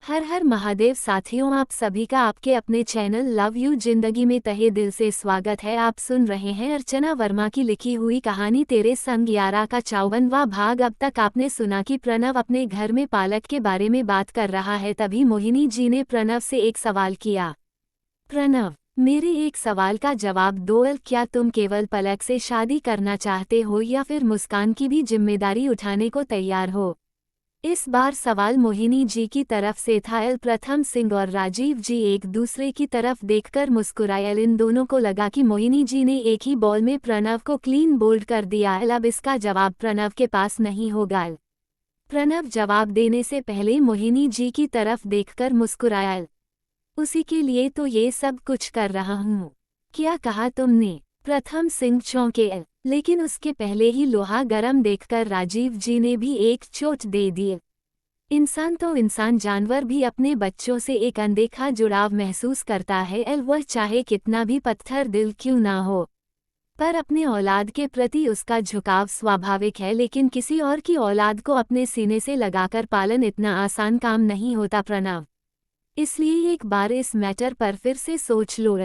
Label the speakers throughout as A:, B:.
A: हर हर महादेव साथियों, आप सभी का आपके अपने चैनल लव यू जिंदगी में तहे दिल से स्वागत है। आप सुन रहे हैं अर्चना वर्मा की लिखी हुई कहानी तेरे संग यारा का 54वां भाग। अब तक आपने सुना कि प्रणव अपने घर में पालक के बारे में बात कर रहा है। तभी मोहिनी जी ने प्रणव से एक सवाल किया। प्रणव, मेरे एक सवाल का जवाब दो। क्या तुम केवल पलक से शादी करना चाहते हो या फिर मुस्कान की भी जिम्मेदारी उठाने को तैयार हो? इस बार सवाल मोहिनी जी की तरफ से था। प्रथम सिंह और राजीव जी एक दूसरे की तरफ देखकर मुस्कुराए। इन दोनों को लगा कि मोहिनी जी ने एक ही बॉल में प्रणव को क्लीन बोल्ड कर दिया। अब इसका जवाब प्रणव के पास नहीं होगा। प्रणव जवाब देने से पहले मोहिनी जी की तरफ देखकर मुस्कुराया। उसी के लिए तो ये सब कुछ कर रहा हूँ। क्या कहा तुमने? प्रथम सिंह चौंके, लेकिन उसके पहले ही लोहा गरम देखकर राजीव जी ने भी एक चोट दे दी। इंसान तो इंसान, जानवर भी अपने बच्चों से एक अनदेखा जुड़ाव महसूस करता है, वह चाहे कितना भी पत्थर दिल क्यों ना हो। पर अपने औलाद के प्रति उसका झुकाव स्वाभाविक है, लेकिन किसी और की औलाद को अपने सीने से लगाकर पालन इतना आसान काम नहीं होता प्रणव। इसलिए एक बार इस मैटर पर फिर से सोच लो।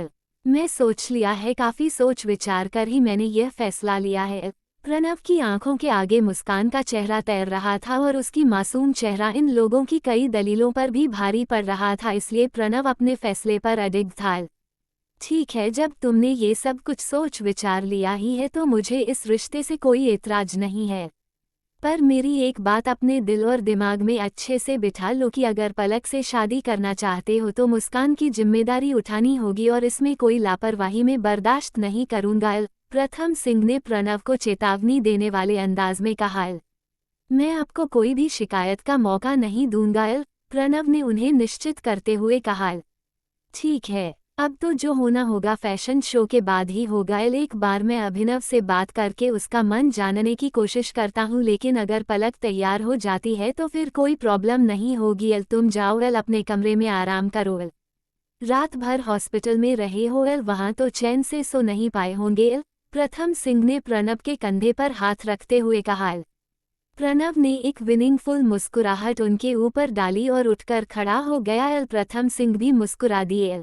A: मैं सोच लिया है, काफी सोच विचार कर ही मैंने यह फैसला लिया है। प्रणव की आंखों के आगे मुस्कान का चेहरा तैर रहा था और उसकी मासूम चेहरा इन लोगों की कई दलीलों पर भी भारी पड़ रहा था, इसलिए प्रणव अपने फैसले पर अडिग था। ठीक है, जब तुमने ये सब कुछ सोच विचार लिया ही है तो मुझे इस रिश्ते से कोई एतराज नहीं है। पर मेरी एक बात अपने दिल और दिमाग में अच्छे से बिठा लो कि अगर पलक से शादी करना चाहते हो तो मुस्कान की जिम्मेदारी उठानी होगी और इसमें कोई लापरवाही में बर्दाश्त नहीं करूंगा। प्रथम सिंह ने प्रणव को चेतावनी देने वाले अंदाज में कहा। मैं आपको कोई भी शिकायत का मौका नहीं दूंगा, प्रणव ने उन्हें निश्चित करते हुए कहा। ठीक है, अब तो जो होना होगा फैशन शो के बाद ही होगा। एक बार मैं अभिनव से बात करके उसका मन जानने की कोशिश करता हूँ, लेकिन अगर पलक तैयार हो जाती है तो फिर कोई प्रॉब्लम नहीं होगी। तुम जाओ, अपने कमरे में आराम करो। रात भर हॉस्पिटल में रहे हो, वहाँ तो चैन से सो नहीं पाए होंगे। प्रथम सिंह ने प्रणव के कंधे पर हाथ रखते हुए कहा। प्रणव ने एक विनिंगफुल मुस्कुराहट उनके ऊपर डाली और उठकर खड़ा हो गया। प्रथम सिंह भी मुस्कुरा दिए।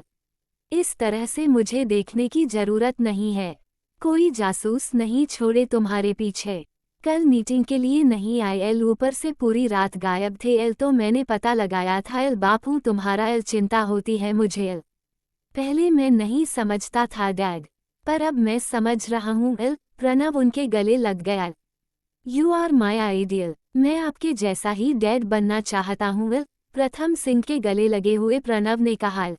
A: इस तरह से मुझे देखने की जरूरत नहीं है। कोई जासूस नहीं छोड़े तुम्हारे पीछे। कल मीटिंग के लिए नहीं आए, ऊपर से पूरी रात गायब थे। तो मैंने पता लगाया था। बापू तुम्हारा चिंता होती है मुझे। पहले मैं नहीं समझता था डैड, पर अब मैं समझ रहा हूँ। प्रणव उनके गले लग गया। यू आर माई आइडियल, मैं आपके जैसा ही डैड बनना चाहता हूँ। प्रथम सिंह के गले लगे हुए प्रणव ने कहा।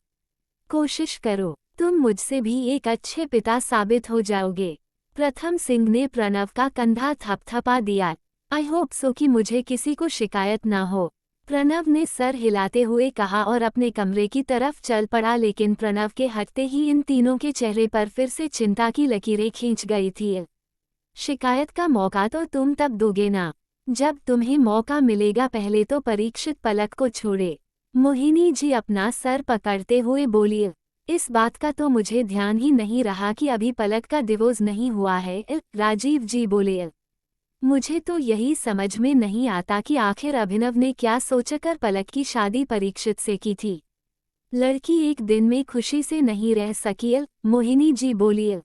A: कोशिश करो, तुम मुझसे भी एक अच्छे पिता साबित हो जाओगे। प्रथम सिंह ने प्रणव का कंधा थपथपा दिया। आई होप सो कि मुझे किसी को शिकायत ना हो, प्रणव ने सर हिलाते हुए कहा और अपने कमरे की तरफ चल पड़ा। लेकिन प्रणव के हटते ही इन तीनों के चेहरे पर फिर से चिंता की लकीरें खींच गई थी। शिकायत का मौका तो तुम तब दोगे ना जब तुम्हें मौका मिलेगा। पहले तो परीक्षित पलक को छोड़े। मोहिनी जी अपना सर पकड़ते हुए बोली। इस बात का तो मुझे ध्यान ही नहीं रहा कि अभी पलक का डिवोर्स नहीं हुआ है, राजीव जी बोले। मुझे तो यही समझ में नहीं आता कि आखिर अभिनव ने क्या सोचकर पलक की शादी परीक्षित से की थी। लड़की एक दिन में खुशी से नहीं रह सकी, मोहिनी जी बोली।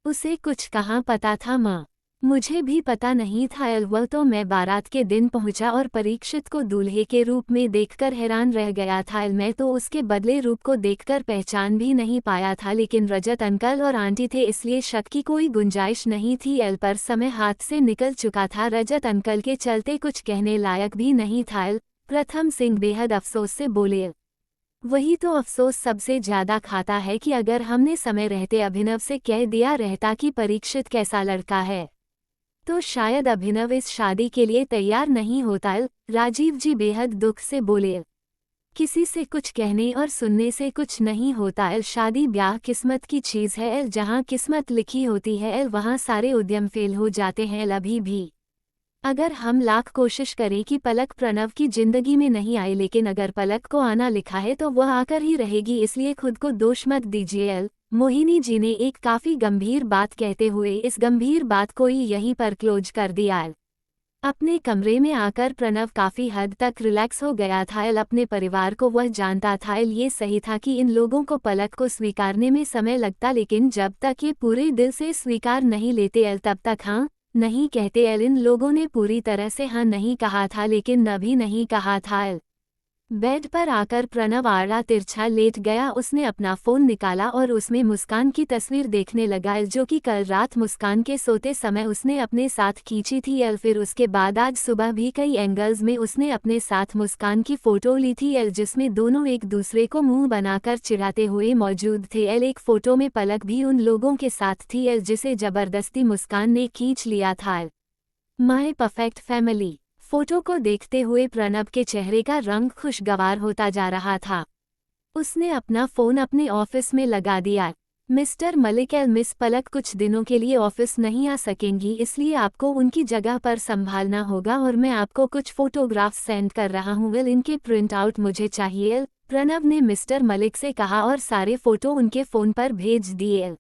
A: उसे कुछ कहाँ पता था माँ, मुझे भी पता नहीं था। वह तो मैं बारात के दिन पहुंचा और परीक्षित को दूल्हे के रूप में देखकर हैरान रह गया था। मैं तो उसके बदले रूप को देखकर पहचान भी नहीं पाया था, लेकिन रजत अंकल और आंटी थे, इसलिए शक की कोई गुंजाइश नहीं थी। पर समय हाथ से निकल चुका था। रजत अंकल के चलते कुछ कहने लायक भी नहीं था। प्रथम सिंह बेहद अफसोस से बोले। वही तो अफसोस सबसे ज्यादा खाता है कि अगर हमने समय रहते अभिनव से कह दिया रहता कि परीक्षित कैसा लड़का है तो शायद अभिनव इस शादी के लिए तैयार नहीं होता। राजीव जी बेहद दुख से बोले। किसी से कुछ कहने और सुनने से कुछ नहीं होता। शादी ब्याह किस्मत की चीज है। जहाँ किस्मत लिखी होती है वहाँ सारे उद्यम फेल हो जाते हैं। अभी भी अगर हम लाख कोशिश करें कि पलक प्रणव की जिंदगी में नहीं आए, लेकिन अगर पलक को आना लिखा है तो वह आकर ही रहेगी, इसलिए खुद को दोष मत दीजिए। मोहिनी जी ने एक काफी गंभीर बात कहते हुए इस गंभीर बात को ही यहीं पर क्लोज कर दिया। अपने कमरे में आकर प्रणव काफी हद तक रिलैक्स हो गया था। अपने परिवार को वह जानता था। ये सही था कि इन लोगों को पलक को स्वीकारने में समय लगता, लेकिन जब तक ये पूरे दिल से स्वीकार नहीं लेते तब तक हाँ नहीं कहते। इन लोगों ने पूरी तरह से हाँ नहीं कहा था, लेकिन न भी नहीं कहा था। बेड पर आकर प्रणव आड़ा तिरछा लेट गया। उसने अपना फोन निकाला और उसमें मुस्कान की तस्वीर देखने लगा, जो कि कल रात मुस्कान के सोते समय उसने अपने साथ खींची थी। फिर उसके बाद आज सुबह भी कई एंगल्स में उसने अपने साथ मुस्कान की फोटो ली थी, जिसमें दोनों एक दूसरे को मुंह बनाकर चिढ़ाते हुए मौजूद थे। एक फोटो में पलक भी उन लोगों के साथ थी, जिसे जबरदस्ती मुस्कान ने खींच लिया था। माय परफेक्ट फैमिली फोटो को देखते हुए प्रणव के चेहरे का रंग खुशगवार होता जा रहा था। उसने अपना फोन अपने ऑफिस में लगा दिया। मिस्टर मलिक, मिस पलक कुछ दिनों के लिए ऑफिस नहीं आ सकेंगी, इसलिए आपको उनकी जगह पर संभालना होगा और मैं आपको कुछ फोटोग्राफ्स सेंड कर रहा हूँ। इनके प्रिंट आउट मुझे चाहिए, प्रणव ने मिस्टर मलिक से कहा और सारे फोटो उनके फोन पर भेज दिए।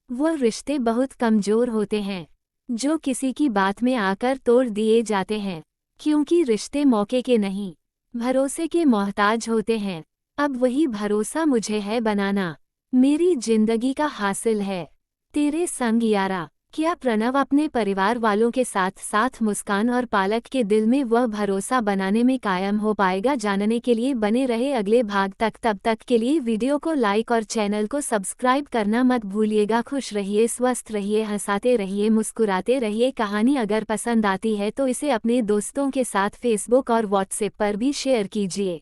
A: वो रिश्ते बहुत कमजोर होते हैं जो किसी की बात में आकर तोड़ दिए जाते हैं, क्योंकि रिश्ते मौके के नहीं भरोसे के मोहताज होते हैं। अब वही भरोसा मुझे है बनाना। मेरी जिंदगी का हासिल है तेरे संग यारा। क्या प्रणव अपने परिवार वालों के साथ साथ मुस्कान और पालक के दिल में वह भरोसा बनाने में कायम हो पाएगा? जानने के लिए बने रहे अगले भाग तक। तब तक के लिए वीडियो को लाइक और चैनल को सब्सक्राइब करना मत भूलिएगा। खुश रहिए, स्वस्थ रहिए, हंसाते रहिए, मुस्कुराते रहिए। कहानी अगर पसंद आती है तो इसे अपने दोस्तों के साथ फेसबुक और व्हाट्सएप पर भी शेयर कीजिए।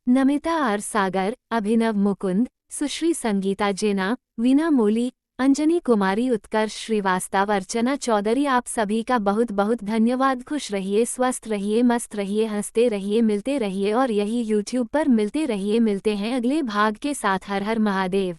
A: नमिता आर सागर, अभिनव मुकुंद, सुश्री संगीता जेना, वीना मोली, अंजनी कुमारी, उत्कर्ष श्रीवास्तव, अर्चना चौधरी, आप सभी का बहुत बहुत धन्यवाद। खुश रहिए, स्वस्थ रहिए, मस्त रहिए, हंसते रहिए, मिलते रहिए और यही YouTube पर मिलते रहिए। मिलते हैं अगले भाग के साथ। हर हर महादेव।